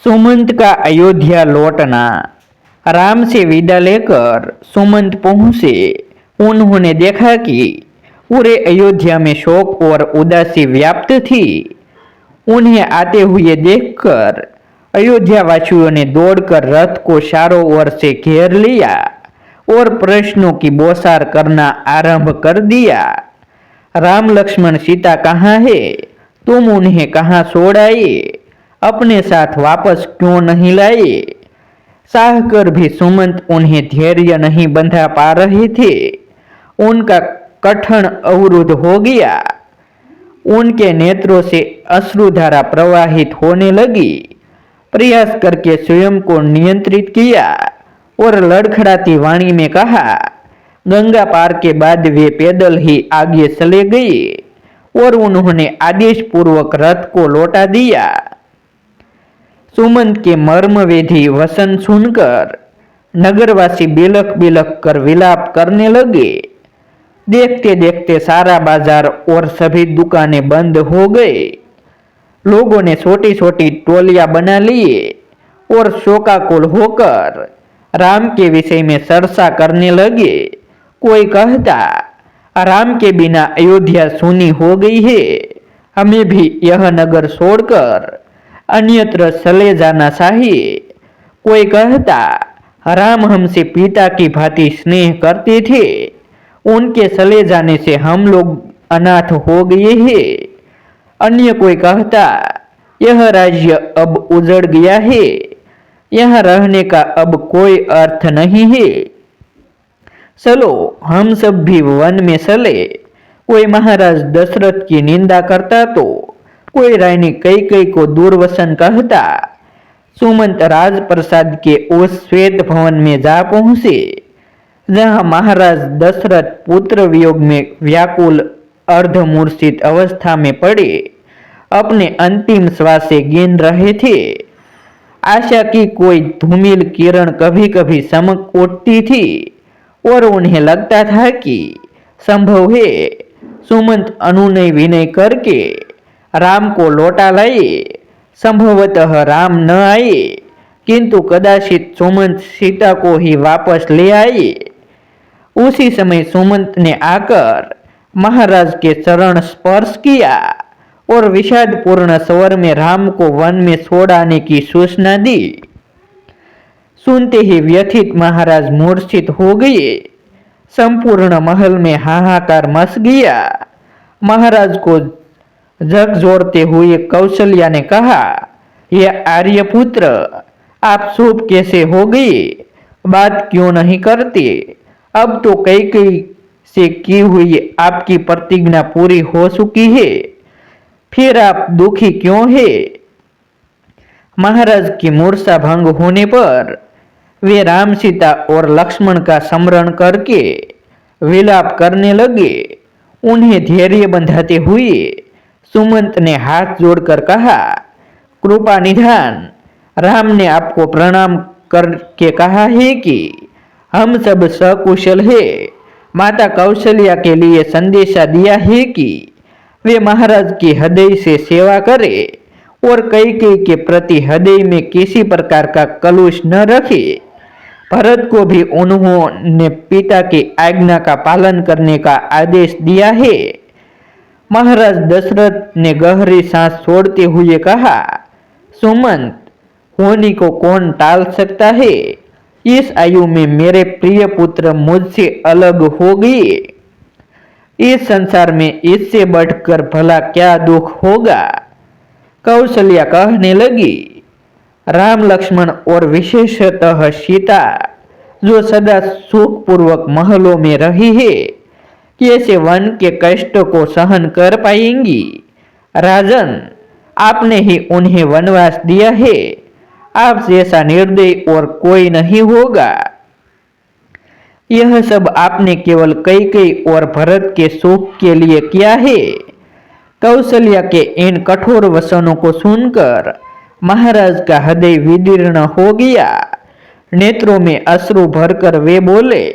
सुमंत का अयोध्या लौटना। राम से विदा लेकर सुमंत पहुंचे। उन्होंने देखा कि पूरे अयोध्या में शोक और उदासी व्याप्त थी। उन्हें आते हुए देखकर अयोध्या वासियों ने दौड़कर रथ को चारों ओर से घेर लिया और प्रश्नों की बौछार करना आरंभ कर दिया। राम लक्ष्मण सीता कहाँ है? तुम उन्हें कहाँ छोड़ आए? अपने साथ वापस क्यों नहीं लाए? चाह कर भी सुमंत उन्हें धैर्य नहीं बंधा पा रहे थे। उनका कठिन अवरुद्ध हो गया। उनके नेत्रों से अश्रुधारा प्रवाहित होने लगी। प्रयास करके स्वयं को नियंत्रित किया और लड़खड़ाती वाणी में कहा, गंगा पार के बाद वे पैदल ही आगे चले गए और उन्होंने आदेश पूर्वक रथ को लौटा दिया। सुमंत के मर्मवेधी वचन सुनकर नगरवासी बिलख बिलख कर विलाप करने लगे। देखते देखते सारा बाजार और सभी दुकानें बंद हो गए। लोगों ने छोटी छोटी टोलियां बना लिए और शोकाकुल होकर राम के विषय में चर्चा करने लगे। कोई कहता, राम के बिना अयोध्या सूनी हो गई है, हमें भी यह नगर छोड़कर अन्यत्र चले जाना चाहिए। कोई कहता, राम हमसे पिता की भांति स्नेह करते थे, उनके चले जाने से हम लोग अनाथ हो गए हैं। अन्य कोई कहता, यह राज्य अब उजड़ गया है, यहाँ रहने का अब कोई अर्थ नहीं है, चलो हम सब भी वन में चले। कोई महाराज दशरथ की निंदा करता तो कोई रानी कैकेयी को दुर्वचन कहता। सुमंत राजप्रसाद के उस श्वेत भवन में जा पहुंचे जहां महाराज दशरथ पुत्र वियोग में व्याकुल अर्धमूर्छित अवस्था में पड़े अपने अंतिम श्वासें गिन रहे थे। आशा की कोई धूमिल किरण कभी कभी चमक उठती थी और उन्हें लगता था कि संभव है सुमंत अनुनय विनय करके राम को लौटा लाए। संभवतः राम न आए, किंतु कदाचित सुमंत सीता को ही वापस ले आए। उसी समय सुमंत ने आकर महाराज के चरण स्पर्श किया और विषादपूर्ण स्वर में राम को वन में छोड़ाने की सूचना दी। सुनते ही व्यथित महाराज मूर्छित हो गए। संपूर्ण महल में हाहाकार मच गया। महाराज को झकझोरते हुए कौशल्या ने कहा, यह आर्यपुत्र, आप चुप कैसे हो गए? बात क्यों नहीं करते? अब तो कैकेयी से की हुई आपकी प्रतिज्ञा पूरी हो चुकी है, फिर आप दुखी क्यों है? महाराज की मूर्छा भंग होने पर वे राम, सीता और लक्ष्मण का स्मरण करके विलाप करने लगे। उन्हें धैर्य बंधाते हुए सुमंत ने हाथ जोड़कर कहा, कृपा निधान, राम ने आपको प्रणाम करके कहा है कि हम सब सकुशल है। माता कौशल्या के लिए संदेशा दिया है कि वे महाराज की हृदय से सेवा करे और कैकेयी के प्रति हृदय में किसी प्रकार का कलुष न रखे। भरत को भी उन्होंने पिता की आज्ञा का पालन करने का आदेश दिया है। महाराज दशरथ ने गहरी सांस छोड़ते हुए कहा, सुमंत, होनी को कौन टाल सकता है? इस आयु में मेरे प्रिय पुत्र मुझसे अलग हो गए। इस संसार में इससे बढ़कर भला क्या दुख होगा? कौशल्या कहने लगी, राम, लक्ष्मण और विशेषतः सीता जो सदा सुखपूर्वक महलों में रही है, कैसे वन के कष्ट को सहन कर पाएंगी? राजन, आपने ही उन्हें वनवास दिया है, आप जैसा निर्दयी और कोई नहीं होगा। यह सब आपने केवल कैकेयी और भरत के सुख के लिए किया है। कौशल्या के इन कठोर वचनों को सुनकर महाराज का हृदय विदीर्ण हो गया। नेत्रों में अश्रु भरकर वे बोले,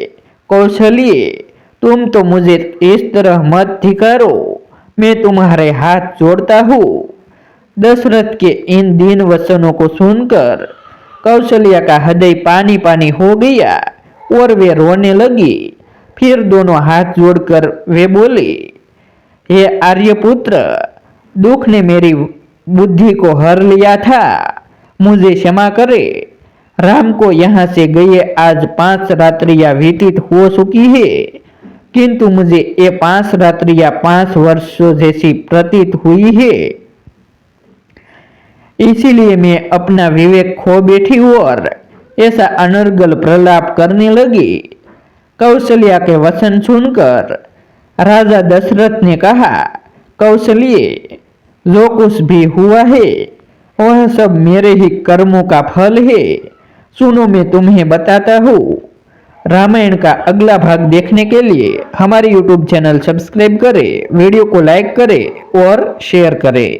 कौशल्ये, तुम तो मुझे इस तरह मत धिक्कारो, मैं तुम्हारे हाथ जोड़ता हूँ। दशरथ के इन दीन वचनों को सुनकर कौशल्या का हृदय पानी पानी हो गया और वे रोने लगी। फिर दोनों हाथ जोड़कर वे बोली, हे आर्यपुत्र, दुख ने मेरी बुद्धि को हर लिया था, मुझे क्षमा करे। राम को यहाँ से गए आज 5 रात्रियां व्यतीत हो चुकी है, किंतु मुझे ये 5 रात्रियां 5 वर्षों जैसी प्रतीत हुई है। इसीलिए मैं अपना विवेक खो बैठी और ऐसा अनर्गल प्रलाप करने लगी। कौशल्या के वचन सुनकर राजा दशरथ ने कहा, कौशल्य, जो कुछ भी हुआ है वह सब मेरे ही कर्मों का फल है। सुनो, मैं तुम्हें बताता हूँ। रामायण का अगला भाग देखने के लिए हमारे YouTube चैनल सब्सक्राइब करें, वीडियो को लाइक करें और शेयर करें।